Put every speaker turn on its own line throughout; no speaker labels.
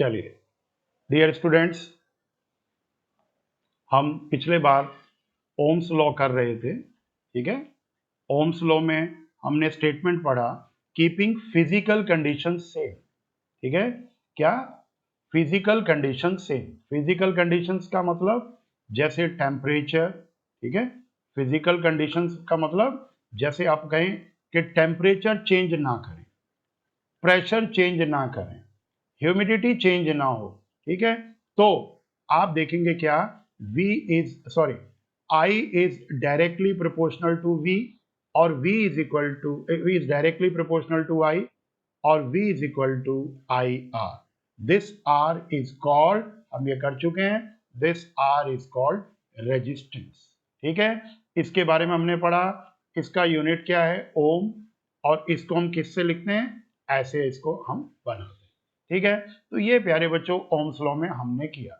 चलिए dear students, हम पिछले बार ओम्स लॉ कर रहे थे। ठीक है, ओम्स लॉ में हमने स्टेटमेंट पढ़ा कीपिंग फिजिकल कंडीशन सेम। ठीक है, क्या? Physical condition same. Physical conditions का मतलब जैसे टेम्परेचर। ठीक है, फिजिकल कंडीशंस का मतलब जैसे आप कहें कि टेम्परेचर चेंज ना करें, प्रेशर चेंज ना करें, ह्यूमिडिटी चेंज ना हो। ठीक है, तो आप देखेंगे क्या, I is directly proportional to V और V is directly proportional to I और V is equal to IR। This R is called, हम ये कर चुके हैं, this R is called resistance. ठीक है, इसके बारे में हमने पढ़ा, इसका यूनिट क्या है, ओम, और इसको हम किससे लिखते हैं, ऐसे इसको हम बनाते हैं। ठीक है, तो ये प्यारे बच्चों ओम्स लॉ में हमने किया।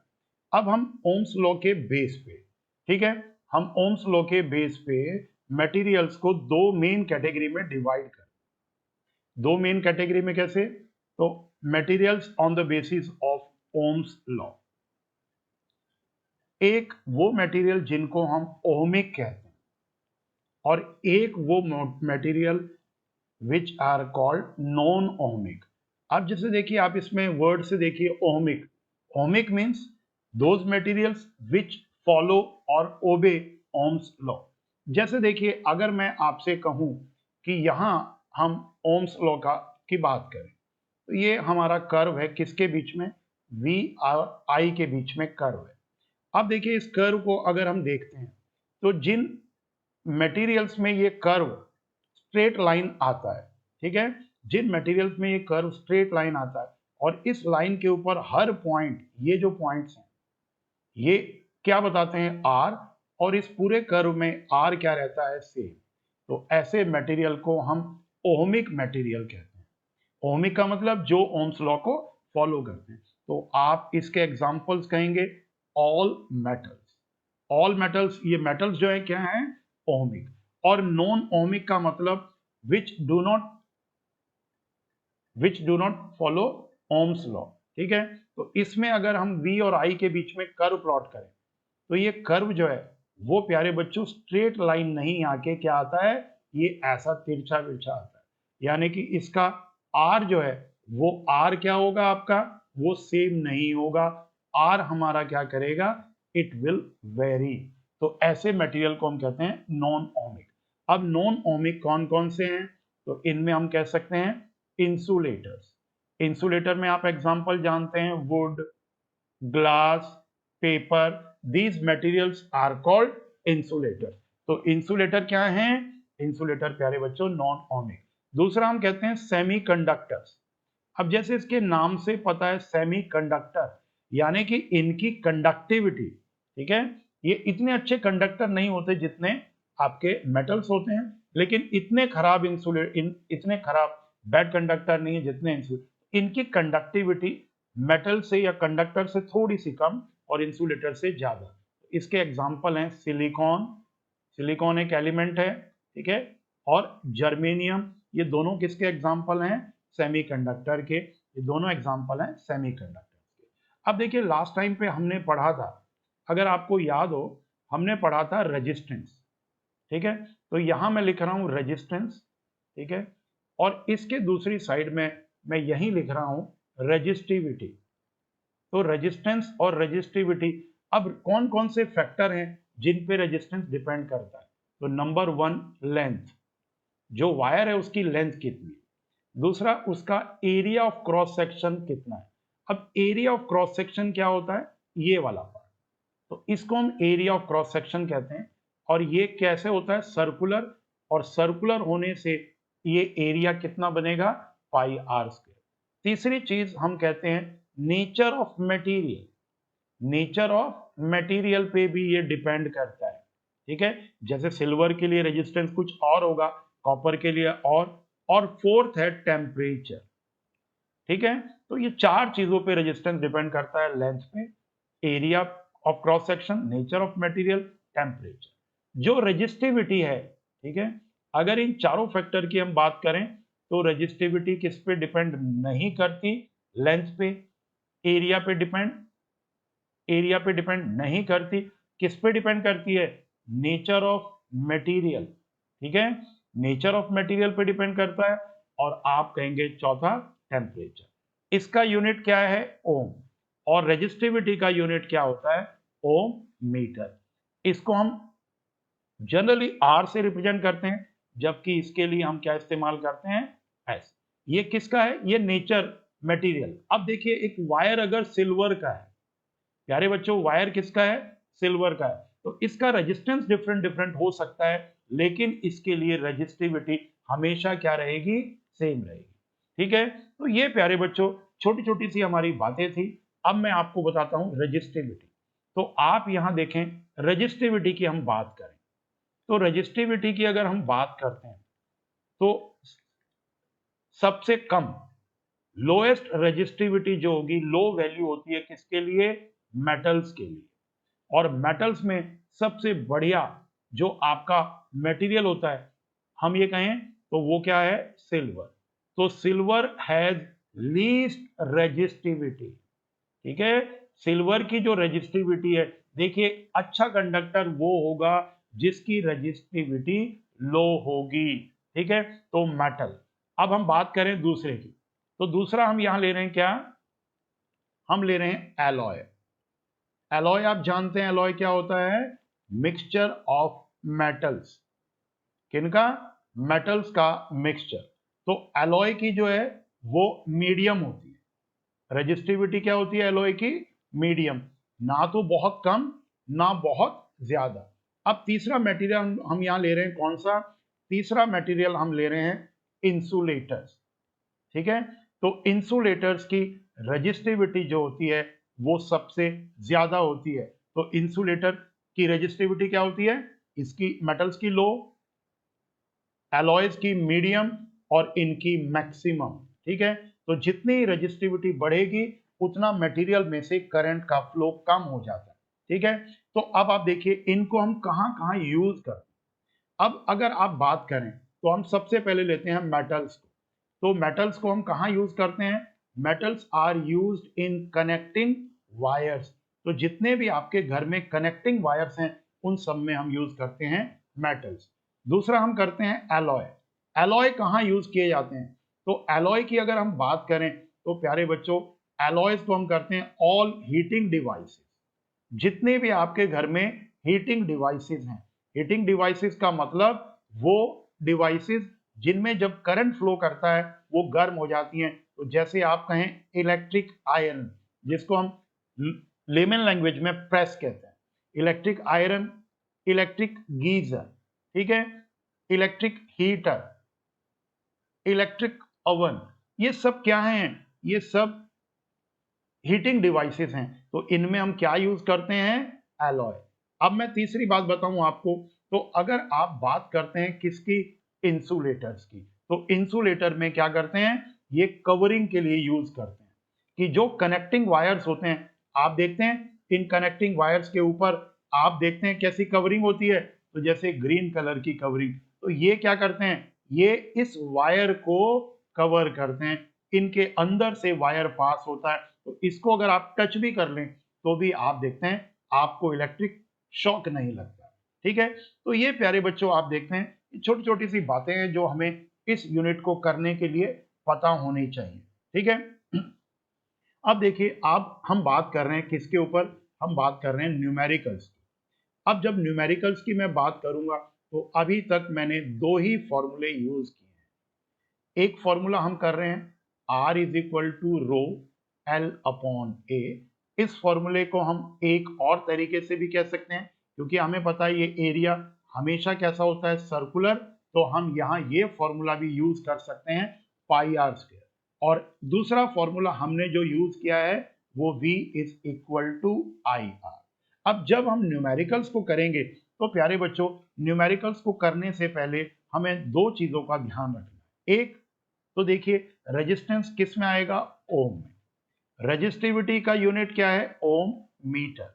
अब हम ओम्स लॉ के बेस पे, ठीक है, हम ओम्स लॉ के बेस पे मटेरियल्स को दो मेन कैटेगरी में डिवाइड कर, दो मेन कैटेगरी में कैसे, तो materials on the basis of Ohm's law. एक वो मटेरियल जिनको हम ओमिक कहते हैं और एक वो material which are called non ohmic. अब जैसे देखिए, आप इसमें वर्ड से देखिए ohmic, ohmic means those materials which follow और ओबे ओम्स लॉ। जैसे देखिए, अगर मैं आपसे कहूं कि यहां हम ओम्स लॉ का की बात करें, तो ये हमारा कर्व है, किसके बीच में, V और I के बीच में कर्व है। अब देखिए, इस कर्व को अगर हम देखते हैं तो जिन मटेरियल्स में ये कर्व स्ट्रेट लाइन आता है, ठीक है, जिन मटेरियल्स में ये कर्व स्ट्रेट लाइन आता है और इस लाइन के ऊपर हर पॉइंट, ये जो पॉइंट्स हैं ये क्या बताते हैं, R, और इस पूरे कर्व में R क्या रहता है, सेम। तो ऐसे मटेरियल को हम ओमिक मटेरियल कहते हैं। ओमिक का मतलब जो ओम्स लॉ को फॉलो करते हैं। तो आप इसके एग्जांपल्स कहेंगे ऑल मेटल्स। ऑल मेटल्स, ये मेटल्स जो है क्या है, ओमिक। और नॉन ओमिक का मतलब which do not follow Ohm's law. ठीक है, तो इसमें अगर हम V और I के बीच में कर्व प्लॉट करें तो ये कर्व जो है वो प्यारे बच्चों स्ट्रेट लाइन नहीं आके क्या आता है, ये ऐसा तिरछा बिरछा आता है। यानी कि इसका R जो है वो R क्या होगा आपका, वो सेम नहीं होगा। R हमारा क्या करेगा, इट विल वेरी। तो ऐसे मटेरियल को हम कहते हैं नॉन ओमिक। अब नॉन ओमिक कौन कौन से हैं, तो इनमें हम कह सकते हैं इंसुलेटर्स। इंसुलेटर में आप एग्जांपल जानते हैं, would, glass, paper, these materials are called insulator। तो इंसुलेटर क्या है, इंसुलेटर प्यारे बच्चों नॉन ओमिक। दूसरा हम कहते हैं सेमीकंडक्टर्स। अब जैसे इसके नाम से पता है सेमीकंडक्टर, यानी कि इनकी कंडक्टिविटी, ठीक है, ये इतने अच्छे कंडक्टर नहीं होते जितने आपके मेटल्स होते हैं, लेकिन इतने खराब इतने खराब बैड कंडक्टर नहीं है जितने इनकी कंडक्टिविटी मेटल से या कंडक्टर से थोड़ी सी कम और इंसुलेटर से ज्यादा। इसके एग्जांपल हैं सिलिकॉन, सिलिकॉन एक एलिमेंट है, ठीक है, और जर्मेनियम, ये दोनों किसके एग्जांपल हैं, सेमीकंडक्टर के। ये दोनों एग्जांपल हैं सेमीकंडक्टर के। अब देखिए, लास्ट टाइम पे हमने पढ़ा था, अगर आपको याद हो, हमने पढ़ा था रेजिस्टेंस। ठीक है, तो यहां मैं लिख रहा हूं रेजिस्टेंस, ठीक है, और इसके दूसरी साइड में मैं यही लिख रहा हूं रेजिस्टिविटी। तो रेजिस्टेंस और रेजिस्टिविटी, अब कौन कौन से फैक्टर हैं जिन पे रेजिस्टेंस डिपेंड करता है, तो नंबर 1 लेंथ, जो वायर है उसकी लेंथ कितनी है। दूसरा, उसका एरिया ऑफ क्रॉस सेक्शन कितना है। अब एरिया ऑफ क्रॉस सेक्शन क्या होता है, ये वाला पार्ट, तो इसको हम एरिया ऑफ क्रॉस सेक्शन कहते हैं। और ये कैसे होता है, सर्कुलर, और सर्कुलर होने से ये एरिया कितना बनेगा, पाई आर स्क्वायर। तीसरी चीज हम कहते हैं nature of material. Nature of material पे भी ये डिपेंड करता है, ठीक है, जैसे सिल्वर के लिए रेजिस्टेंस कुछ और होगा, कॉपर के लिए और फोर्थ है टेम्परेचर। ठीक है, तो ये चार चीजों पे रेजिस्टेंस डिपेंड करता है, लेंथ पे, area of cross section, nature of material, temperature. जो रेजिस्टिविटी है, ठीक है, अगर इन चारों फैक्टर की हम बात करें तो रेजिस्टिविटी किस पे डिपेंड नहीं करती, लेंथ पे, एरिया पे डिपेंड, एरिया पे डिपेंड नहीं करती। किस पे डिपेंड करती है? नेचर ऑफ मटेरियल, ठीक है, नेचर ऑफ मटेरियल पे डिपेंड करता है। और आप कहेंगे चौथा टेम्परेचर। इसका यूनिट क्या है? ओम। और रेजिस्टिविटी का यूनिट क्या होता है? ओम मीटर। इसको हम जनरली आर से रिप्रेजेंट करते हैं, जबकि इसके लिए हम क्या इस्तेमाल करते हैं? एस। ये किसका है? ये नेचर मटेरियल। अब देखिए, एक वायर अगर सिल्वर का है, प्यारे बच्चों, वायर किसका है? सिल्वर का है, तो इसका रेजिस्टेंस डिफरेंट डिफरेंट हो सकता है, लेकिन इसके लिए रेजिस्टिविटी हमेशा क्या रहेगी? सेम रहेगी। ठीक है, तो ये प्यारे बच्चों छोटी छोटी सी हमारी बातें थी। अब मैं आपको बताता हूं रेजिस्टिविटी। तो आप यहां देखें, रेजिस्टिविटी की हम बात करें, तो रेजिस्टिविटी की अगर हम बात करते हैं तो सबसे कम लोएस्ट रेजिस्टिविटी जो होगी, लो वैल्यू होती है किसके लिए? मेटल्स के लिए। और मेटल्स में सबसे बढ़िया जो आपका मटेरियल होता है, हम ये कहें तो वो क्या है? सिल्वर। तो सिल्वर हैज लीस्ट रेजिस्टिविटी। ठीक है, सिल्वर की जो रेजिस्टिविटी है, देखिए, अच्छा कंडक्टर वो होगा जिसकी रेजिस्टिविटी लो होगी। ठीक है, तो मेटल। अब हम बात करें दूसरे की, तो दूसरा हम यहां ले रहे हैं क्या? हम ले रहे हैं एलॉय। एलॉय आप जानते हैं एलॉय क्या होता है? Mixture of metals. किनका? मेटल्स का मिक्सचर। तो एलॉय की जो है वो मीडियम होती है। रेजिस्टिविटी क्या होती है एलॉय की? मीडियम, ना तो बहुत कम ना बहुत ज्यादा। अब तीसरा मटेरियल हम यहां ले रहे हैं, कौन सा? तीसरा मटेरियल हम ले रहे हैं इंसुलेटर्स। ठीक है, तो इंसुलेटर्स की रेजिस्टिविटी जो होती है वो सबसे ज्यादा होती है। तो इंसुलेटर की रेजिस्टिविटी क्या होती है? इसकी मेटल्स की लो, एलॉयज की मीडियम और इनकी मैक्सिमम। ठीक है, तो जितनी रेजिस्टिविटी बढ़ेगी उतना मटेरियल में से करंट का फ्लो कम हो जाता है। ठीक है, तो अब आप देखिए इनको हम कहां कहां यूज करते हैं। अब अगर आप बात करें तो हम सबसे पहले लेते हैं मेटल्स को। तो मेटल्स को हम कहां यूज करते हैं? Metals are used in connecting wires. तो जितने भी आपके घर में कनेक्टिंग वायर्स हैं उन सब में हम यूज करते हैं मेटल्स। दूसरा हम करते हैं एलॉय। एलॉय कहां यूज किए जाते हैं? तो एलॉय की अगर हम बात करें तो प्यारे बच्चों, एलॉयज को हम करते हैं ऑल हीटिंग डिवाइसेस। जितने भी आपके घर में हीटिंग डिवाइसेस हैं, हीटिंग डिवाइसेस का मतलब वो डिवाइसेस जिनमें जब करंट फ्लो करता है वो गर्म हो जाती हैं। तो जैसे आप कहें इलेक्ट्रिक आयरन, जिसको हम लेमन लैंग्वेज में प्रेस कहते हैं, इलेक्ट्रिक आयरन, इलेक्ट्रिक गीजर, ठीक है, इलेक्ट्रिक हीटर, इलेक्ट्रिक ओवन, ये सब क्या हैं? ये सब हीटिंग डिवाइसेस हैं। तो इनमें हम क्या यूज करते हैं? एलॉय। अब मैं तीसरी बात बताऊं आपको, तो अगर आप बात करते हैं किसकी? इंसुलेटर्स की। तो इंसुलेटर में क्या करते हैं? ये कवरिंग के लिए यूज करते हैं कि जो कनेक्टिंग वायर्स होते हैं, आप देखते हैं इन कनेक्टिंग वायर्स के ऊपर आप देखते हैं कैसी कवरिंग होती है, तो जैसे ग्रीन कलर की कवरिंग। तो ये क्या करते हैं? ये इस वायर को कवर करते हैं, इनके अंदर से वायर पास होता है, तो इसको अगर आप टच भी कर लें तो भी आप देखते हैं आपको इलेक्ट्रिक शॉक नहीं लगता। ठीक है, तो ये प्यारे बच्चों आप देखते हैं छोटी छोटी सी बातें हैं जो हमें इस यूनिट को करने के लिए पता होनी चाहिए। ठीक है, अब देखिए, आप हम बात कर रहे हैं किसके ऊपर? हम बात कर रहे हैं न्यूमेरिकल्स की। अब जब न्यूमेरिकल्स की मैं बात करूंगा तो अभी तक मैंने दो ही फॉर्मूले यूज किए हैं। एक फॉर्मूला हम कर रहे हैं R is equal to rho L upon A. इस फॉर्मूले को हम एक और तरीके से भी कह सकते हैं, क्योंकि हमें पता है ये एरिया हमेशा कैसा होता है? सर्कुलर। तो हम यहाँ ये फॉर्मूला भी यूज कर सकते हैं, पाई आर स्क्वायर। और दूसरा फॉर्मूला हमने जो यूज किया है वो V is equal to I R. अब जब हम न्यूमेरिकल्स को करेंगे तो प्यारे बच्चों, न्यूमेरिकल्स को करने से पहले हमें दो चीजों का ध्यान रखना है। एक तो देखिए, रेजिस्टेंस किस में आएगा? ओम में। रेजिस्टिविटी का यूनिट क्या है? ओम मीटर।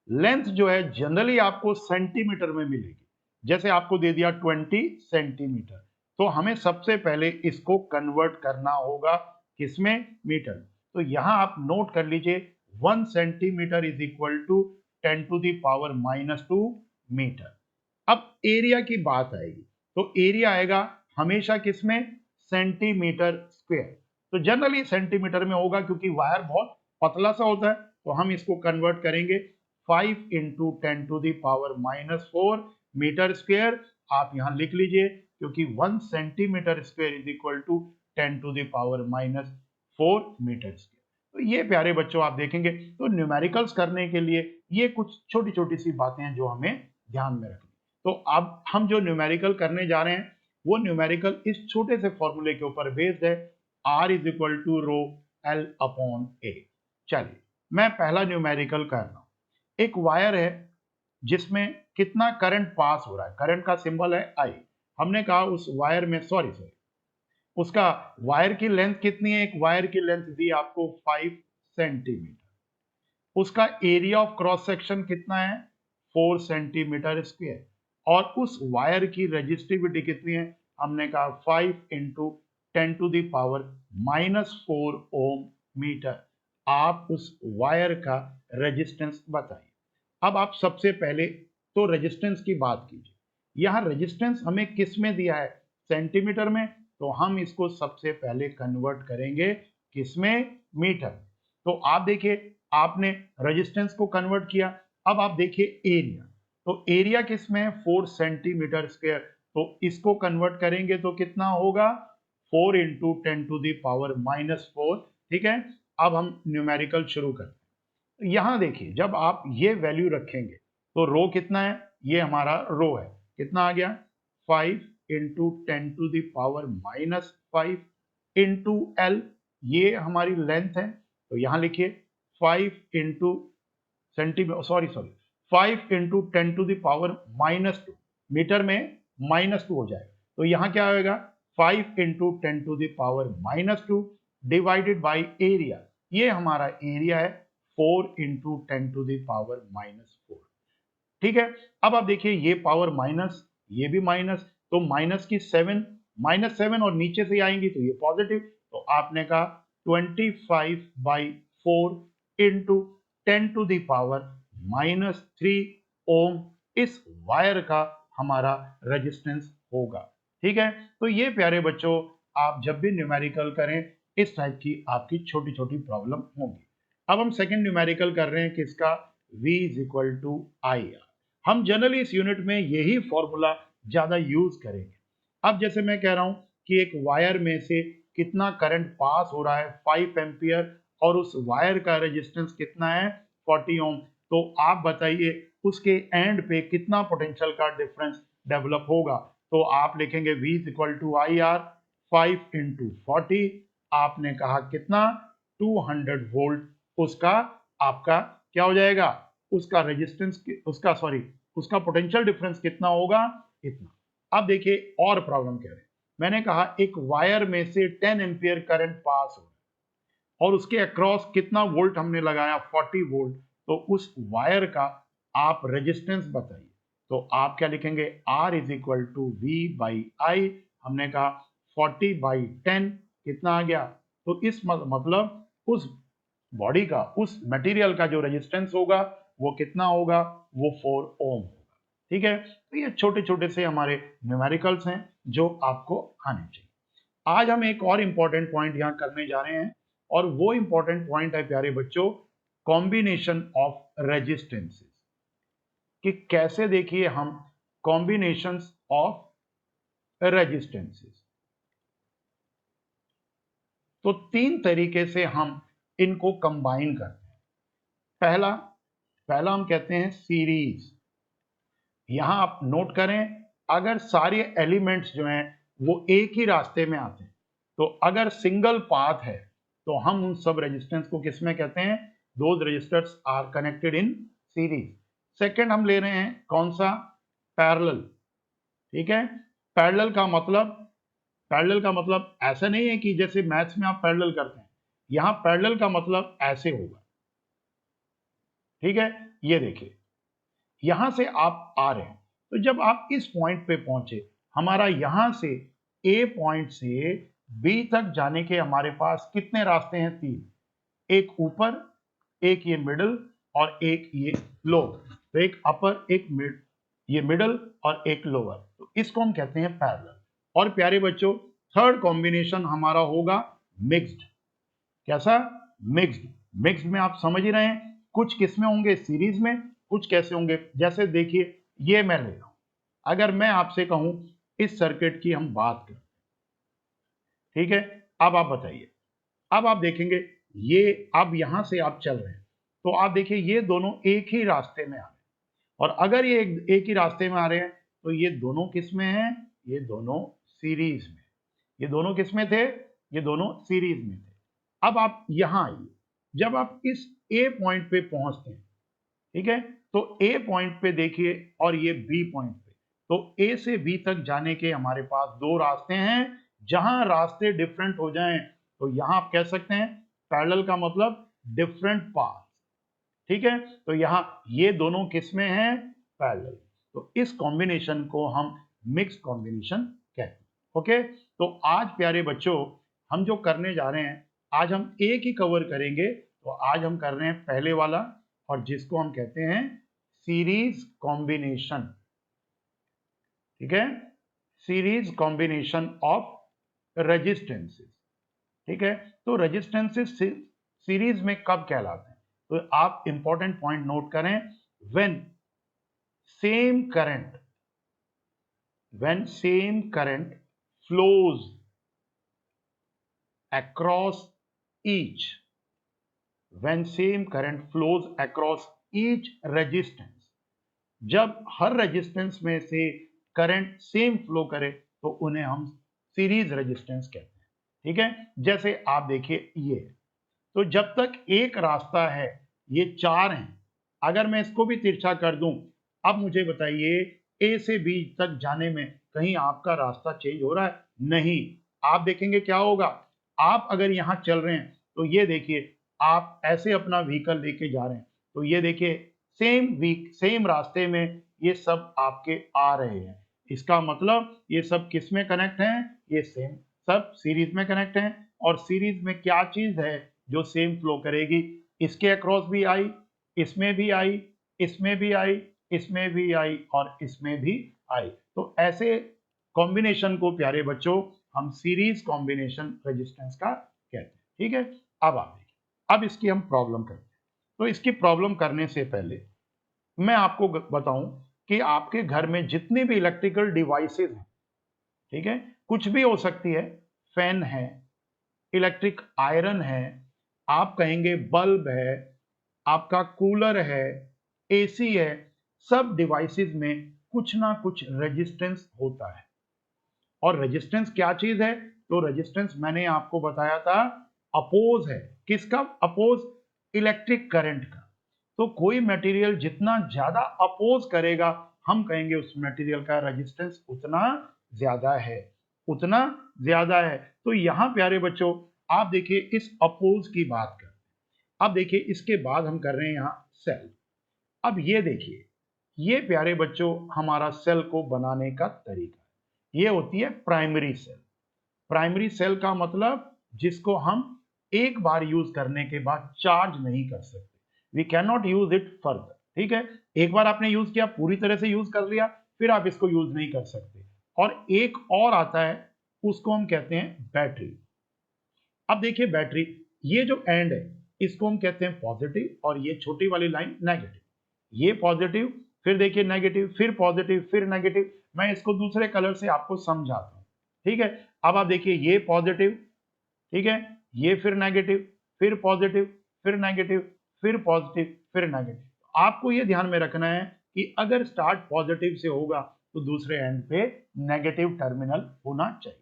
लेंथ जो है जनरली आपको सेंटीमीटर में मिलेगी, जैसे आपको दे दिया 20 सेंटीमीटर। तो हमें सबसे पहले इसको कन्वर्ट करना होगा किसमें? मीटर। तो यहां आप नोट कर लीजिए 1 centimetre is equal to 10 to the power -2 metre. अब एरिया की बात आएगी, तो एरिया आएगा हमेशा किसमें, सेंटीमीटर स्क्वायर। तो जनरली सेंटीमीटर में होगा क्योंकि वायर बहुत पतला सा होता है, तो हम इसको कन्वर्ट करेंगे 5 into 10 to the power -4 metre square. आप यहां लिख लीजिए क्योंकि 1 centimetre square is equal to 10 to the power -4 metre square. तो ये प्यारे बच्चों आप देखेंगे, तो न्यूमेरिकल्स करने के लिए ये कुछ छोटी छोटी सी बातें हैं जो हमें ध्यान में रखनी। तो अब हम जो न्यूमेरिकल करने जा रहे हैं वो न्यूमेरिकल इस छोटे से फॉर्मूले के ऊपर बेस्ड है, R is equal to rho L upon A। चलिए मैं पहला न्यूमेरिकल कर रहा हूं। एक वायर है जिसमें कितना करंट पास हो रहा है, करंट का सिंबल है I। हमने कहा उस वायर में सॉरी उसका वायर की लेंथ कितनी है, एक वायर की लेंथ दी आपको 5 सेंटीमीटर। उसका एरिया ऑफ क्रॉस सेक्शन कितना है, 4 सेंटीमीटर स्क्वायर। और उस वायर की रेजिस्टिविटी कितनी है, हमने कहा 5 into 10 to the power -4 ohm metre. आप उस वायर का रेजिस्टेंस बताइए। अब आप सबसे पहले तो रेजिस्टेंस की बात कीजिए। यहां रेजिस्टेंस हमें किस में दिया है, सेंटीमीटर में, तो हम इसको सबसे पहले कन्वर्ट करेंगे किसमें, मीटर। तो आप देखिए आपने रेजिस्टेंस को कन्वर्ट किया। अब आप देखिए एरिया, तो एरिया किसमें है, 4 सेंटीमीटर स्क्वायर। तो इसको कन्वर्ट करेंगे तो कितना होगा, 4 इंटू 10 टू द पावर -4। ठीक है, अब हम न्यूमेरिकल शुरू करते हैं। यहां देखिए जब आप ये वैल्यू रखेंगे तो रो कितना है, ये हमारा रो है, कितना आ गया 5 into 10 to the power -5 into L, ये हमारी लेंथ है। तो यहां लिखिए 5 into centimetre sorry 5 into 10 to the power -2, metre में -2 हो जाएगा। तो यहां क्या होगा, 5 into 10 to the power -2 divided by area, ये हमारा एरिया है 4 इंटू 10 टू द पावर -4। ठीक है, अब आप देखिए ये पावर माइनस, ये भी माइनस, तो माइनस की 7 -7 और नीचे से आएंगी तो ये पॉजिटिव। तो आपने कहा 25/4 इंटू 10 टू द पावर -3 ओम इस वायर का हमारा रेजिस्टेंस होगा। ठीक है, तो ये प्यारे बच्चों आप जब भी न्यूमेरिकल करें इस टाइप की आपकी छोटी छोटी प्रॉब्लम होंगी। अब हम सेकंड न्यूमेरिकल कर रहे हैं किसका, V is equal to IR। हम जनरली इस यूनिट में यही फॉर्मूला ज्यादा यूज करेंगे। अब जैसे मैं कह रहा हूं कि एक वायर में से कितना करंट पास हो रहा है 5 एम्पियर और उस वायर का रेजिस्टेंस कितना है 40 ओम। तो आप बताइए उसके एंड पे कितना पोटेंशियल का डिफरेंस डेवलप होगा। तो आप लिखेंगे V is equal to IR 5 into 40, आपने कहा कितना 200 वोल्ट। उसका आपका क्या हो जाएगा, उसका रेजिस्टेंस उसका पोटेंशियल डिफरेंस कितना होगा, इतना। अब देखिए और प्रॉब्लम कह रहे हैं, मैंने कहा एक वायर में से 10 एम्पियर करंट पास हो और उसके अक्रॉस कितना वोल्ट हमने लगाया 40 वोल्ट। तो उस वायर का आप रेजिस्टेंस बताइए। तो आप क्या लिखेंगे, R is equal to V/I। हमने कहा 40/10 कितना आ गया, तो इस मतलब उस बॉडी का, उस मटेरियल का जो रेजिस्टेंस होगा वो कितना होगा, वो 4 ओम होगा। ठीक है, तो ये छोटे छोटे से हमारे न्यूमेरिकल्स हैं जो आपको आने चाहिए। आज हम एक और इंपॉर्टेंट पॉइंट यहां करने जा रहे हैं और वो इंपॉर्टेंट पॉइंट है प्यारे बच्चों, कॉम्बिनेशन ऑफ रेजिस्टेंसेस। कि कैसे देखिए हम कॉम्बिनेशंस ऑफ रेजिस्टेंसेस, तो 3 तरीके से हम इनको कंबाइन करते हैं। पहला हम कहते हैं सीरीज। यहां आप नोट करें अगर सारे एलिमेंट्स जो हैं वो एक ही रास्ते में आते हैं, तो अगर सिंगल पाथ है तो हम उन सब रेजिस्टेंस को किस में कहते हैं, those resistors are connected in series. Second हम ले रहे हैं कौन सा, पैरेलल। ठीक है, पैरेलल का मतलब ऐसा नहीं है कि जैसे मैथ्स में आप पैरेलल करते हैं, यहां पैरेलल का मतलब ऐसे होगा। ठीक है, ये देखिए यहां से आप आ रहे हैं, तो जब आप इस पॉइंट पे पहुंचे, हमारा यहां से ए पॉइंट से बी तक जाने के हमारे पास कितने रास्ते हैं, 3। एक ऊपर, एक ये मिडल और एक ये लोअर। तो एक अपर, एक ये मिडल और एक लोअर, तो इसको हम कहते हैं पैरेलल। और प्यारे बच्चों, थर्ड कॉम्बिनेशन हमारा होगा मिक्स्ड। कैसा? मिक्स्ड। मिक्स्ड में आप समझ ही रहे हैं, कुछ किसमें होंगे सीरीज में, कुछ कैसे होंगे। जैसे देखिए, ये मैं ले रहा हूं, अगर मैं आपसे कहूं इस सर्किट की हम बात करें, ठीक है, अब आप बताइए। अब आप देखेंगे ये, अब यहां से आप चल रहे हैं तो आप देखिए ये दोनों एक ही रास्ते में आ रहे हैं, और अगर ये एक ही रास्ते में आ रहे हैं तो ये दोनों किस में हैं? ये दोनों सीरीज में। ये दोनों किस में थे? ये दोनों सीरीज में थे। अब आप यहां आइए, जब आप इस ए पॉइंट पे पहुंचते हैं, ठीक है, तो ए पॉइंट पे देखिए और ये बी पॉइंट पे, तो ए से बी तक जाने के हमारे पास दो रास्ते हैं। जहां रास्ते डिफरेंट हो जाएं तो यहां आप कह सकते हैं पैरेलल का मतलब डिफरेंट पाथ, ठीक है। तो यहां ये दोनों किस में हैं? पैरेलल। तो इस कॉम्बिनेशन को हम मिक्स कॉम्बिनेशन कहते हैं। ओके, तो आज प्यारे बच्चों हम जो करने जा रहे हैं, आज हम एक ही कवर करेंगे। तो आज हम कर रहे हैं पहले वाला, और जिसको हम कहते हैं सीरीज कॉम्बिनेशन, ठीक है, सीरीज कॉम्बिनेशन ऑफ रेजिस्टेंसेस, ठीक है। तो रेजिस्टेंसेस सीरीज में कब कहलाते हैं? तो आप इंपॉर्टेंट पॉइंट नोट करें, when same current, when same current flows across each, when same current flows across each resistance, जब हर रेजिस्टेंस में से करंट सेम फ्लो करे तो उन्हें हम सीरीज रेजिस्टेंस कहते हैं, ठीक है। जैसे आप देखिए ये, तो जब तक एक रास्ता है, ये चार हैं, अगर मैं इसको भी तिरछा कर दूं, अब मुझे बताइए ए से बी तक जाने में कहीं आपका रास्ता चेंज हो रहा है? नहीं। आप देखेंगे क्या होगा, आप अगर यहां चल रहे हैं तो ये देखिए आप ऐसे अपना व्हीकल लेके जा रहे हैं, तो ये देखिए सेम रास्ते में ये सब आपके आ रहे हैं। इसका मतलब ये सब किस में कनेक्ट हैं? ये सेम सब सीरीज में कनेक्ट हैं। और सीरीज में क्या चीज है जो सेम फ्लो करेगी? इसके अक्रॉस भी आई, इसमें भी आई, इसमें भी आई, इसमें भी आई और इसमें भी आई। तो ऐसे कॉम्बिनेशन को प्यारे बच्चों हम सीरीज कॉम्बिनेशन रेजिस्टेंस का कहते हैं, ठीक है। अब आप देखिए, अब इसकी हम प्रॉब्लम करते हैं। तो इसकी प्रॉब्लम करने से पहले मैं आपको बताऊं कि आपके घर में जितने भी इलेक्ट्रिकल डिवाइसेस हैं, ठीक है, कुछ भी हो सकती है, फैन है, इलेक्ट्रिक आयरन है, आप कहेंगे बल्ब है, आपका कूलर है, एसी है, सब डिवाइसेस में कुछ ना कुछ रेजिस्टेंस होता है। और रेजिस्टेंस क्या चीज है? तो रेजिस्टेंस मैंने आपको बताया था अपोज है। किसका अपोज? इलेक्ट्रिक करंट का। तो कोई मटेरियल जितना ज्यादा अपोज करेगा, हम कहेंगे उस मटेरियल का रेजिस्टेंस उतना ज्यादा है, उतना ज्यादा है। तो यहां प्यारे बच्चों आप देखिए इस अपोज की बात कर, अब देखिए इसके बाद हम कर रहे हैं यहां सेल। अब ये देखिए, ये प्यारे बच्चों हमारा सेल को बनाने का तरीका, ये होती है प्राइमरी सेल। प्राइमरी सेल का मतलब जिसको हम एक बार यूज करने के बाद चार्ज नहीं कर सकते, we can not use it further, ठीक है। एक बार आपने यूज किया, पूरी तरह से यूज कर लिया, फिर आप इसको यूज नहीं कर सकते। और एक और आता है, उसको हम कहते हैं बैटरी। अब देखिए बैटरी, ये जो एंड है इसको हम कहते हैं पॉजिटिव, और ये छोटी वाली लाइन नेगेटिव। ये पॉजिटिव, फिर देखिए नेगेटिव, फिर पॉजिटिव, फिर नेगेटिव। मैं इसको दूसरे कलर से आपको समझाता हूं, ठीक है। अब आप देखिए ये पॉजिटिव, ठीक है, ये फिर नेगेटिव, फिर पॉजिटिव, फिर नेगेटिव, फिर पॉजिटिव, फिर नेगेटिव। आपको ये ध्यान में रखना है कि अगर स्टार्ट पॉजिटिव से होगा तो दूसरे एंड पे नेगेटिव टर्मिनल होना चाहिए।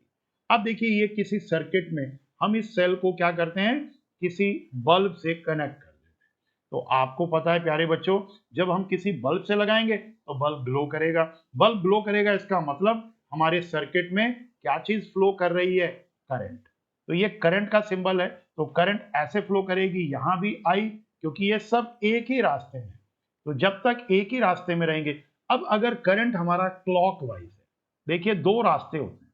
अब देखिए ये किसी सर्किट में हम इस सेल को क्या करते हैं, किसी बल्ब से कनेक्ट कर देते हैं। तो आपको पता है प्यारे बच्चों, जब हम किसी बल्ब से लगाएंगे तो बल्ब ग्लो करेगा। बल्ब ग्लो करेगा, इसका मतलब हमारे सर्किट में क्या चीज फ्लो कर रही है? करंट। तो ये करंट का सिंबल है, तो करंट ऐसे फ्लो करेगी, यहां भी आई, क्योंकि ये सब एक ही रास्ते में। तो जब तक एक ही रास्ते में रहेंगे, अब अगर करंट हमारा क्लॉकवाइज है, देखिए दो रास्ते होते हैं,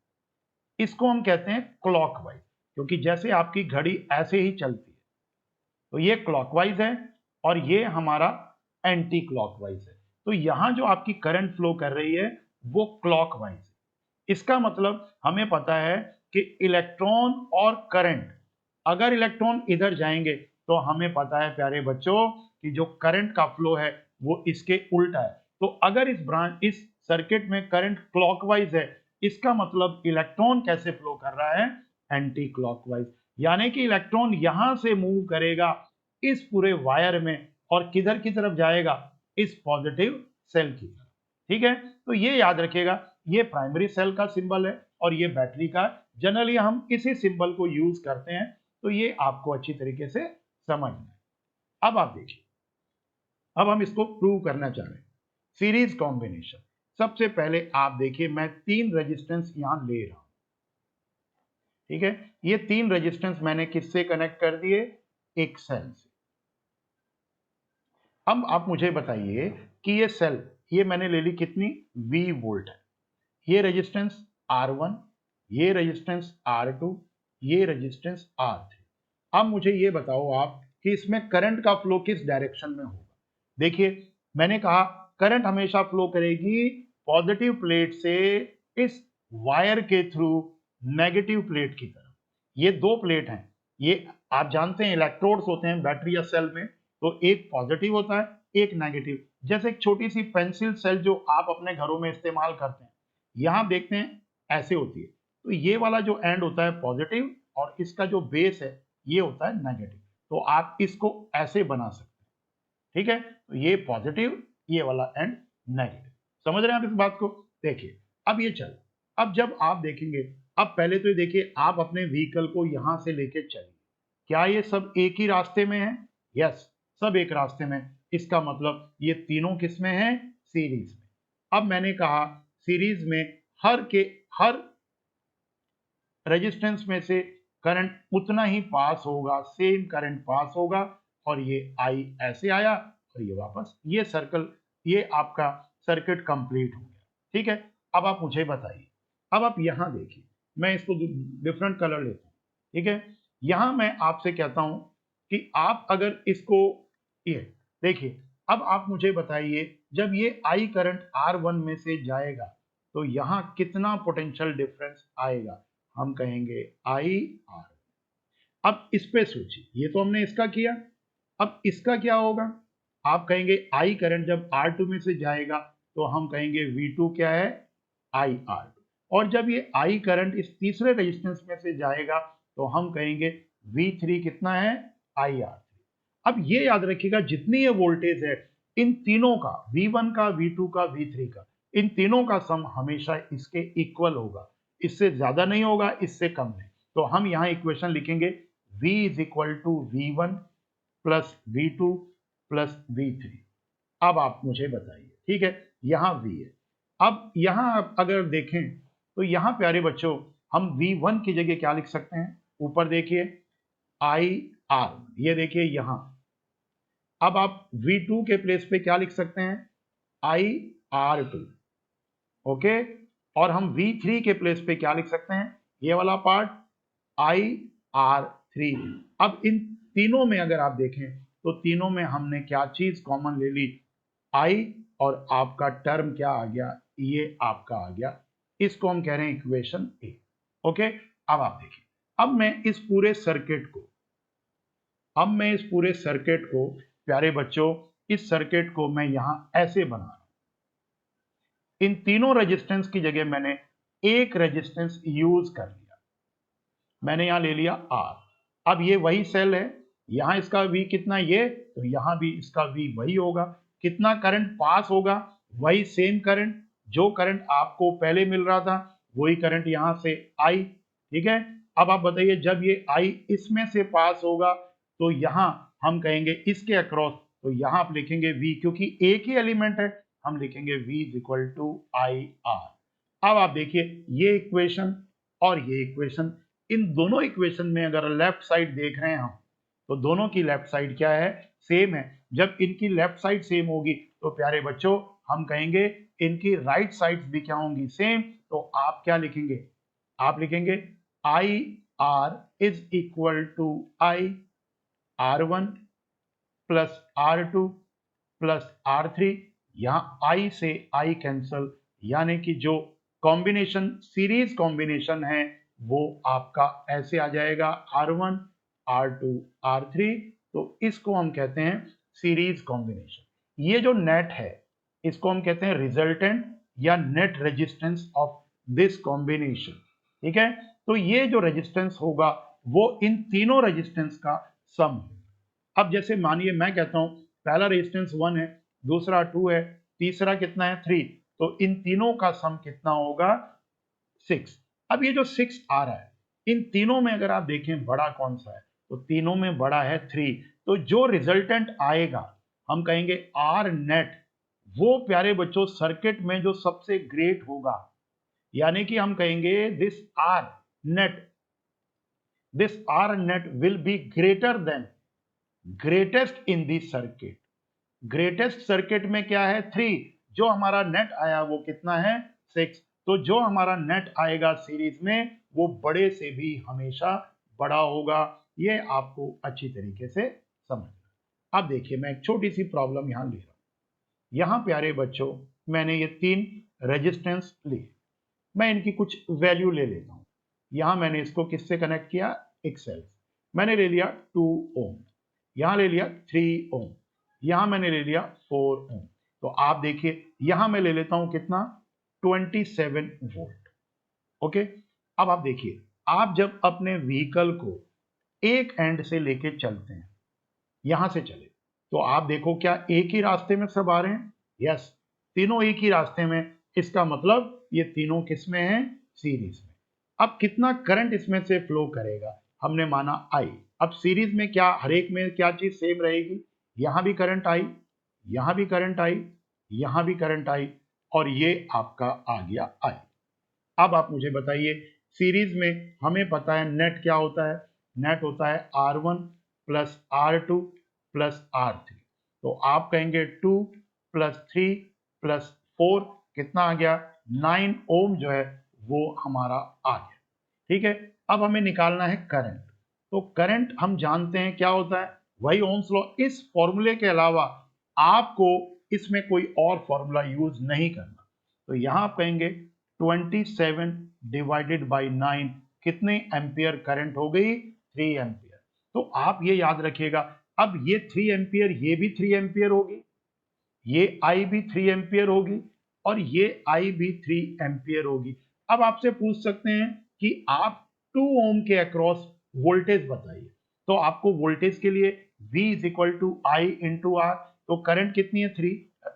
इसको हम कहते हैं क्लॉकवाइज, क्योंकि जैसे आपकी घड़ी ऐसे ही चलती है, तो ये क्लॉकवाइज है और ये हमारा एंटी क्लॉकवाइज है। तो यहां जो आपकी करंट फ्लो कर रही है वो क्लॉकवाइज है। इसका मतलब हमें पता है कि इलेक्ट्रॉन और करंट, अगर इलेक्ट्रॉन इधर जाएंगे तो हमें पता है प्यारे बच्चों कि जो करंट का फ्लो है वो इसके उल्टा है। तो अगर इस सर्किट में करंट क्लॉकवाइज है, इसका मतलब इलेक्ट्रॉन कैसे फ्लो कर रहा है, एंटी क्लॉकवाइज। यानी कि इलेक्ट्रॉन यहां से मूव करेगा इस पूरे वायर में और किधर की तरफ जाएगा, इस पॉजिटिव सेल की तरफ। ठीक है, तो ये याद रखिएगा, ये प्राइमरी सेल का सिंबल है और ये बैटरी का। जनरली हम इसी सिंबल को यूज करते हैं, तो ये आपको अच्छी तरीके से समझना है। अब आप देखिए, अब हम इसको प्रूव करना चाह रहे हैं सीरीज कॉम्बिनेशन। सबसे पहले आप देखिए, मैं 3 रेजिस्टेंस यहां ले रहा हूं। ठीक है, ये 3 रेजिस्टेंस मैंने किससे कनेक्ट कर दिए, एक सेल से। अब आप मुझे बताइए कि ये सेल, ये मैंने ले ली कितनी, V वोल्ट है। ये रेजिस्टेंस R1, ये रेजिस्टेंस R2, ये रेजिस्टेंस R3। अब मुझे ये बताओ आप कि इसमें करंट का फ्लो किस डायरेक्शन में होगा। देखिए, मैंने कहा करंट हमेशा फ्लो करेगी पॉजिटिव प्लेट से इस वायर के थ्रू नेगेटिव प्लेट की तरफ। ये 2 प्लेट हैं, ये आप जानते हैं इलेक्ट्रोड्स होते हैं बैटरी या सेल में, तो एक पॉजिटिव होता है एक नेगेटिव। जैसे एक छोटी सी पेंसिल सेल जो आप अपने घरों में इस्तेमाल करते हैं, यहां देखते हैं ऐसे होती है। तो ये वाला जो एंड होता है पॉजिटिव और इसका जो बेस है ये होता है नेगेटिव। तो आप इसको ऐसे बना सकते हैं। ठीक है, तो ये पॉजिटिव, ये वाला एंड नेगेटिव। समझ रहे हैं आप इस बात को। देखिए, अब ये चलो, अब जब आप देखेंगे, अब पहले तो ये देखिए, आप अपने व्हीकल को यहां से लेके चलिए। क्या ये सब एक ही रास्ते में है, यस, सब एक रास्ते में। इसका मतलब ये तीनों किस में है, सीरीज में। अब मैंने कहा सीरीज में हर रेजिस्टेंस में से करंट उतना ही पास होगा, सेम करंट पास होगा। और ये आई ऐसे आया और ये वापस, ये सर्कल, ये आपका सर्किट कंप्लीट हो गया। ठीक है, अब आप मुझे बताइए, अब आप यहां देखिए, मैं इसको डिफरेंट कलर लेता हूं। ठीक है, यहां मैं आपसे कहता हूं कि आप अगर इसको, ये देखिए, अब आप मुझे बताइए जब ये आई करंट R1 में से जाएगा तो यहां कितना पोटेंशियल डिफरेंस आएगा, हम कहेंगे आई आर। अब इस पे सोचिए, ये तो हमने इसका किया, अब इसका क्या होगा, आप कहेंगे आई करंट जब R2 में से जाएगा तो हम कहेंगे V2 क्या है, आई आर। और जब ये आई करंट इस तीसरे रेजिस्टेंस में से जाएगा तो हम कहेंगे V3 कितना है, आई आर। अब ये याद रखिएगा, जितनी ये वोल्टेज है इन तीनों का, V1 का, V2 का, V3 का, इन तीनों का सम हमेशा इसके इक्वल होगा, इससे ज्यादा नहीं होगा, इससे कम नहीं। तो हम यहां इक्वेशन लिखेंगे V is equal to V1 plus V2 plus V3। अब आप मुझे बताइए, ठीक है, यहां V है। अब यहां आप अगर देखें तो यहां प्यारे बच्चों हम V1 की जगह क्या लिख सकते हैं, ऊपर देखिए आई आर, ये देखिए यहां। अब आप V2 के प्लेस पे क्या लिख सकते हैं, आई आर टू। ओके, और हम V3 के प्लेस पे क्या लिख सकते हैं, ये वाला पार्ट आई आर थ्री। अब इन तीनों में अगर आप देखें तो तीनों में हमने क्या चीज कॉमन ले ली, आई, और आपका टर्म क्या आ गया, ये आपका आ गया। इसको हम कह रहे हैं इक्वेशन ए। ओके, अब आप देखिए, अब मैं इस पूरे सर्किट को प्यारे बच्चों, इस सर्किट को मैं यहां ऐसे बना रहा हूं। इन तीनों रेजिस्टेंस की जगह मैंने एक रेजिस्टेंस यूज कर लिया, मैंने यहां ले लिया आर। अब ये वही सेल है, यहां इसका V कितना, ये, तो यहां भी इसका V वही होगा। कितना करंट पास होगा, वही सेम करंट, जो करंट आपको पहले मिल रहा था वही करंट यहां से आई। ठीक है, अब आप बताइए जब ये आई इसमें से पास होगा तो यहां हम कहेंगे इसके अक्रॉस, तो यहां आप लिखेंगे V, क्योंकि एक ही एलिमेंट है, हम लिखेंगे V is equal to I R. अब आप देखिए ये इक्वेशन और ये इक्वेशन, इन दोनों इक्वेशन में अगर लेफ्ट साइड देख रहे हैं हम, तो दोनों की लेफ्ट साइड क्या है, सेम है। जब इनकी लेफ्ट साइड सेम होगी तो प्यारे बच्चों हम कहेंगे इनकी राइट साइड्स भी क्या होंगी, सेम। तो आप क्या लिखेंगे, आप लिखेंगे I R is equal to I R1 plus R2 plus R3, यहाँ I से I कैंसल, यानी कि जो कॉम्बिनेशन सीरीज कॉम्बिनेशन है वो आपका ऐसे आ जाएगा R1 R2 R3। तो इसको हम कहते हैं सीरीज कॉम्बिनेशन। ये जो नेट है इसको हम कहते हैं रिजल्टेंट या net resistance of this combination. ठीक है, तो ये जो रेजिस्टेंस होगा वो इन तीनों रेजिस्टेंस का सम है। अब जैसे मानिए मैं कहता हूं पहला रेजिस्टेंस 1 है, दूसरा 2 है, तीसरा कितना है 3, तो इन तीनों का सम कितना होगा 6। अब ये जो 6 आ रहा है इन तीनों में अगर आप देखें बड़ा कौन सा है, तो तीनों में बड़ा है 3। तो जो रिजल्टेंट आएगा हम कहेंगे आर नेट, वो प्यारे बच्चों सर्किट में जो सबसे ग्रेट होगा, यानी कि हम कहेंगे this R net will be greater than greatest in this circuit. Greatest circuit में क्या है 3, जो हमारा नेट आया वो कितना है 6। तो जो हमारा नेट आएगा सीरीज में वो बड़े से भी हमेशा बड़ा होगा। ये आपको अच्छी तरीके से समझना। अब देखिए मैं एक छोटी सी प्रॉब्लम यहां ले रहा हूं। यहां प्यारे बच्चों मैंने ये 3 रेजिस्टेंस लिए, मैं इनकी कुछ वैल्यू ले लेता हूं। यहां मैंने इसको किससे कनेक्ट किया, एक सेल। मैंने ले लिया 2 ओम, यहां ले लिया 3 ओम, यहां मैंने ले लिया 4 ओम। तो आप देखिए यहां मैं ले लेता हूं कितना 27 वोल्ट। ओके, अब आप देखिए आप जब अपने व्हीकल को एक एंड से लेके चलते हैं, यहां से चले, तो आप देखो क्या एक ही रास्ते में सब आ रहे हैं, यस तीनों एक ही रास्ते में। इसका मतलब ये तीनों किस में हैं, सीरीज में। अब कितना करंट इसमें से फ्लो करेगा, हमने माना आई। अब सीरीज में क्या हर एक में क्या चीज सेम रहेगी, यहां भी करंट आई, यहां भी करंट आई, यहां भी करंट आई, और ये आपका आ गया आई। अब आप मुझे बताइए सीरीज में हमें पता है नेट क्या होता है, नेट होता है R1 plus R2 plus R3। तो आप कहेंगे 2 प्लस 3 प्लस 4 कितना आ गया 9 ओम जो है वो हमारा आ गया। ठीक है, अब हमें निकालना है करंट। तो करंट हम जानते हैं क्या होता है, वही ओम्स लॉ। इस फॉर्मूले के अलावा आपको इसमें कोई और फॉर्मूला यूज नहीं करना। तो यहां आप कहेंगे 27 डिवाइडेड बाई 9 कितने एम्पियर करंट हो गई, 3 एम्पियर। तो आप ये याद रखिएगा, अब ये 3 एम्पियर, ये भी 3 एम्पियर होगी, ये आई भी 3 एम्पियर होगी, और ये आई भी 3 एम्पियर होगी। अब आपसे पूछ सकते हैं कि आप 2 ओम के अक्रॉस वोल्टेज बताइए। तो आपको वोल्टेज के लिए V is equal to I into R. तो करंट कितनी है 3,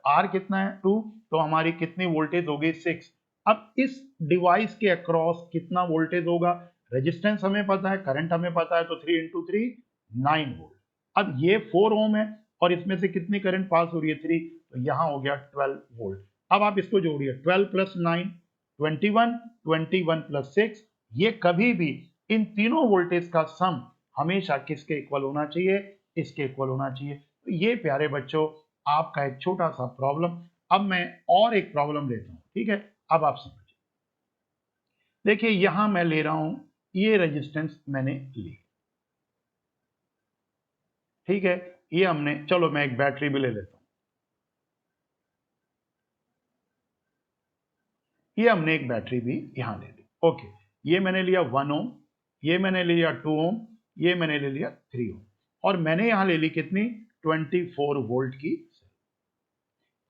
आर कितना है 2, तो हमारी कितनी वोल्टेज हो गई 6। अब इस डिवाइस के अक्रॉस कितना वोल्टेज होगा, रेजिस्टेंस हमें पता है, करंट हमें पता है, तो 3 इंटू 3 9 वोल्ट। अब ये 4 ओम है और इसमें से कितनी करंट पास हो रही है 3, तो यहां हो गया 12 वोल्ट। अब आप इसको जोड़िए 12 प्लस 9 21, 21 प्लस 6, ये कभी भी इन तीनों वोल्टेज का सम हमेशा किसके इक्वल होना चाहिए, इसके इक्वल होना चाहिए। तो ये प्यारे बच्चों आपका एक छोटा सा प्रॉब्लम। अब मैं और एक प्रॉब्लम लेता हूं, ठीक है, अब आप समझिए। देखिए यहां मैं ले रहा हूं ये रेजिस्टेंस मैंने ली, ठीक है, ये हमने, चलो मैं एक बैटरी भी ले लेता हूं, ये हमने एक बैटरी भी यहां ले ली। ओके, ये मैंने लिया 1 ओम, ये मैंने लिया 2 ओम, ये मैंने ले लिया 3 ओम, और मैंने यहां ले ली कितनी 24 वोल्ट की।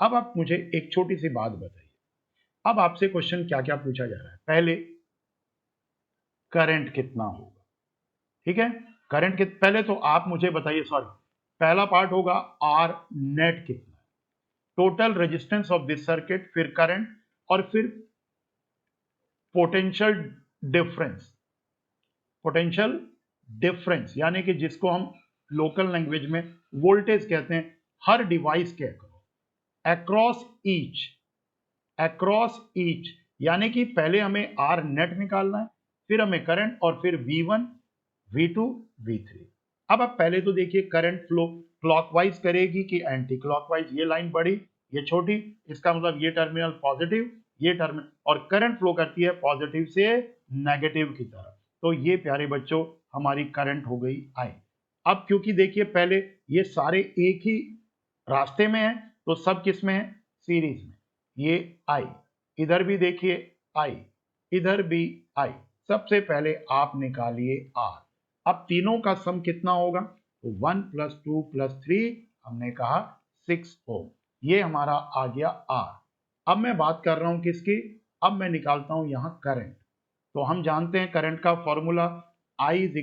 अब आप मुझे एक छोटी सी बात बताइए, अब आपसे क्वेश्चन क्या क्या पूछा जा रहा है, पहले करंट कितना होगा, ठीक है, करंट के पहले तो आप मुझे बताइए, सॉरी पहला पार्ट होगा आर नेट कितना है, total resistance of this circuit, फिर करंट, और फिर पोटेंशियल डिफरेंस। पोटेंशियल डिफरेंस यानी कि जिसको हम लोकल लैंग्वेज में वोल्टेज कहते हैं, हर डिवाइस के अक्रॉस ईच, यानी कि पहले हमें आर नेट निकालना है, फिर हमें करंट, और फिर V1 V2 V3। अब आप पहले तो देखिए करंट फ्लो क्लॉकवाइज करेगी कि एंटी क्लॉकवाइज, ये लाइन बड़ी ये छोटी, इसका मतलब ये टर्मिनल पॉजिटिव, ये टर्मिनल, और करंट फ्लो करती है पॉजिटिव से नेगेटिव की तरफ। तो ये प्यारे बच्चों हमारी करंट हो गई आई। अब क्योंकि देखिए पहले ये सारे एक ही रास्ते में है तो सब किस में है, सीरीज में। ये आई, इधर भी देखिए आई, इधर भी आई। सबसे पहले आप निकालिए आर। अब तीनों का सम कितना होगा, तो 1 + 2 + 3 हमने कहा 6 ओम। ये हमारा आ गया आर। अब मैं बात कर रहा हूं किसकी, अब मैं निकालता हूं यहां करंट। तो हम जानते हैं करंट का फॉर्मूला I =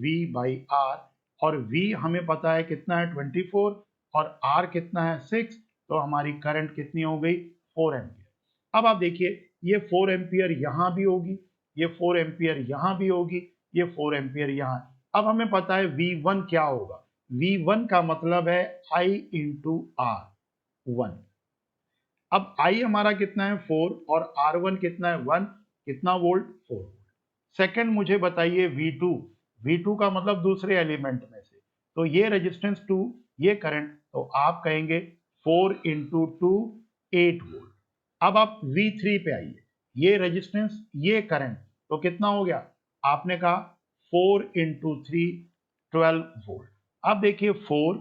V/R, और V हमें पता है कितना है 24 और R कितना है 6, तो हमारी करंट कितनी हो गई 4 एम्पियर। अब आप देखिए ये 4 एम्पियर यहां भी होगी, ये 4 एम्पियर यहां भी होगी, ये 4 एम्पियर यहां। अब हमें पता है V1 क्या होगा, V1 का मतलब है I × R 1। अब I हमारा कितना है 4 और R1 कितना है 1, कितना वोल्ट 4। सेकंड मुझे बताइए V2, V2 का मतलब दूसरे एलिमेंट में से, तो ये रेजिस्टेंस 2, ये करंट, तो आप कहेंगे 4 × 2 8 वोल्ट। अब आप V3 पे आइए, ये रेजिस्टेंस ये करंट, तो कितना हो गया, आपने कहा 4 × 3 12 वोल्ट। अब देखिए 4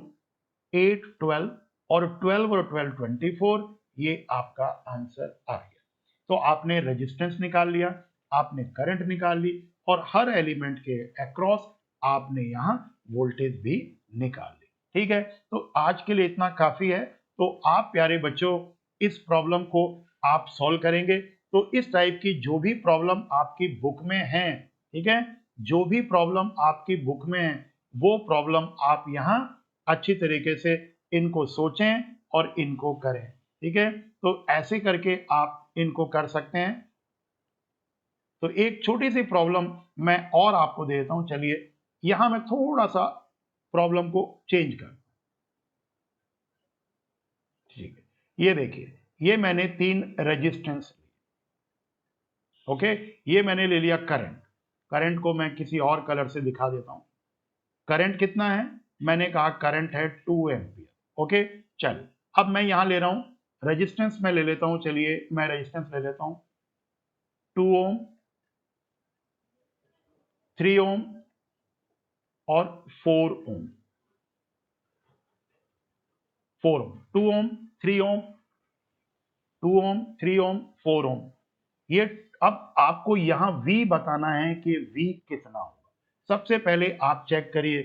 8 12 और 12 और 12 24, ये आपका आंसर आ गया। तो आपने रेजिस्टेंस निकाल लिया, आपने करंट निकाल ली, और हर एलिमेंट के अक्रॉस आपने यहां वोल्टेज भी निकाल ली। ठीक है, तो आज के लिए इतना काफी है। तो आप प्यारे बच्चों इस प्रॉब्लम को आप सॉल्व करेंगे, तो इस टाइप की जो भी प्रॉब्लम आपकी बुक में है, ठीक है, जो भी प्रॉब्लम आपकी बुक में है वो प्रॉब्लम आप यहां अच्छी तरीके से इनको सोचें और इनको करें। ठीक है, तो ऐसे करके आप इनको कर सकते हैं। तो एक छोटी सी प्रॉब्लम मैं और आपको दे देता हूं, चलिए यहां मैं थोड़ा सा प्रॉब्लम को चेंज कर, ठीक है, ये देखिए ये मैंने 3 रेजिस्टेंस, ओके, ये मैंने ले लिया करंट। करंट को मैं किसी और कलर से दिखा देता हूं। करंट कितना है, मैंने कहा करंट है 2 एम्पियर। ओके, चल अब मैं यहां ले रहा हूं रेजिस्टेंस, मैं ले लेता हूं, चलिए मैं रेजिस्टेंस ले लेता हूं 2 ओम, 3 ओम और 4 ओम। 4 ओम, 2 ओम, 3 ओम, 2 ओम, 3 ओम, 4 ओम। ये अब आपको यहां V बताना है कि V कितना होगा। सबसे पहले आप चेक करिए,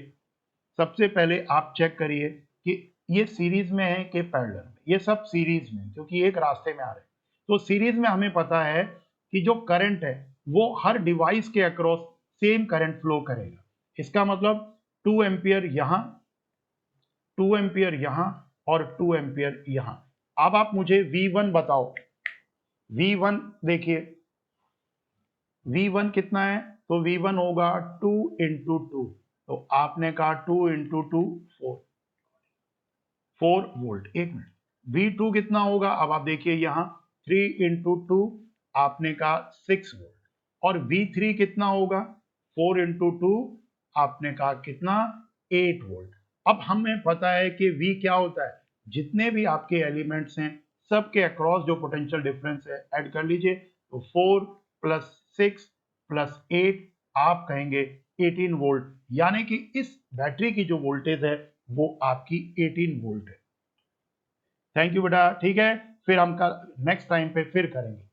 सबसे पहले आप चेक करिए कि ये सीरीज में है कि पैरेलल में। ये सब सीरीज में, क्योंकि एक रास्ते में आ रहे हैं। तो सीरीज में हमें पता है कि जो करंट है वो हर डिवाइस के अक्रॉस सेम करंट फ्लो करेगा। इसका मतलब 2 एम्पियर यहां, 2 एम्पियर यहां और 2 एम्पियर यहां। अब आप मुझे V1 बताओ। V1 देखिए V1 कितना है, तो V1 होगा 2 × 2, तो आपने कहा 2 × 2 4 वोल्ट। एक मिनट, V2 कितना होगा, अब आप देखिए यहां 3 × 2, आपने कहा 6 वोल्ट। और V3 कितना होगा, 4 × 2, आपने कहा कितना 8 वोल्ट। अब हमें पता है कि V क्या होता है, जितने भी आपके एलिमेंट्स हैं सबके अक्रॉस जो पोटेंशियल डिफरेंस है ऐड कर लीजिए, तो 4 + 6 + 8 आप कहेंगे 18 वोल्ट, यानी कि इस बैटरी की जो वोल्टेज है वो आपकी 18 वोल्ट है। थैंक यू बेटा, ठीक है, फिर हम कल नेक्स्ट टाइम पे फिर करेंगे।